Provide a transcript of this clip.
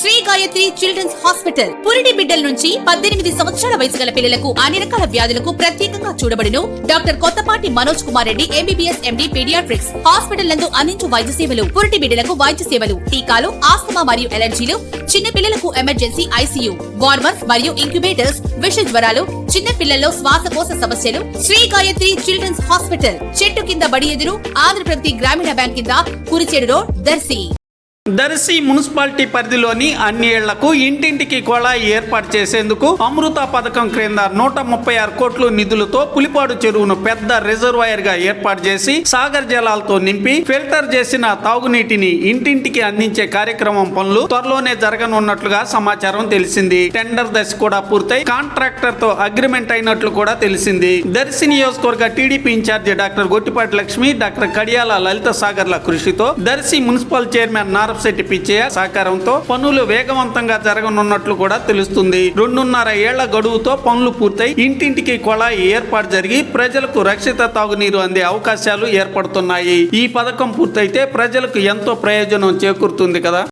Shri Gayatri children's hospital పురిటి బిడ్డల నుంచి 18 సంవత్సరాల వయసు గల పిల్లలకు అన్ని రకాల వ్యాధులకు ప్రత్యేకంగా చూడబడును. Doctor Kothapati Manoj Kumar Reddy MBBS MD paediatrics hospital నందు అందించు వైద్య సేవలు, పురిటి బిడ్డలకు వైద్య సేవలు, టీకాలు, ఆస్తమా మరియు ఎలర్జీలు, చిన్న పిల్లలకు ఎమర్జెన్సీ ఐసీయూ, వార్మర్స్ మరియు ఇంక్యుబేటర్స్, విష జ్వరాలు, చిన్న పిల్లల్లో శ్వాసకోశ సమస్యలు. శ్రీ గాయత్రి చిల్డ్రన్స్ హాస్పిటల్ చెట్టు కింద బడి ఎదురు ఆంధ్రప్రగతి గ్రామీణ బ్యాంక్ కింద కురిచేడు రోడ్, దర్శి. దర్శి మున్సిపాలిటీ పరిధిలోని అన్ని ఇళ్లకు ఇంటింటికి కుళాయి ఏర్పాటు చేసేందుకు అమృత పథకం క్రింద 136 కోట్ల నిధులతో పులిపాడు చెరువును పెద్ద రిజర్వాయర్ గా ఏర్పాటు చేసి సాగర్ జలాలతో నింపి ఫిల్టర్ చేసిన తాగునీటిని ఇంటింటికి అందించే కార్యక్రమం పనులు త్వరలోనే జరగనున్నట్లుగా సమాచారం తెలిసింది. టెండర్ దశ కూడా పూర్తయి కాంట్రాక్టర్ తో అగ్రిమెంట్ అయినట్లు కూడా తెలిసింది. దర్శి నియోజకవర్గ TDP incharge doctor Gottipati Lakshmi, doctor Kadiyala Lalitha సాగర్ల కృషితో దర్శి మున్సిపల్ చైర్మన్ నారపశెట్టి పిచ్చయ్య సహకారంతో పనులు వేగవంతంగా జరగనున్నట్లు కూడా తెలుస్తుంది. 2.5 ఏళ్ల గడువుతో పనులు పూర్తయి ఇంటింటికి కుళాయి ఏర్పాటు జరిగి ప్రజలకు రక్షిత తాగునీరు అందే అవకాశాలు ఏర్పడుతున్నాయి. ఈ పథకం పూర్తయితే ప్రజలకు ఎంతో ప్రయోజనం చేకూరుతుంది కదా.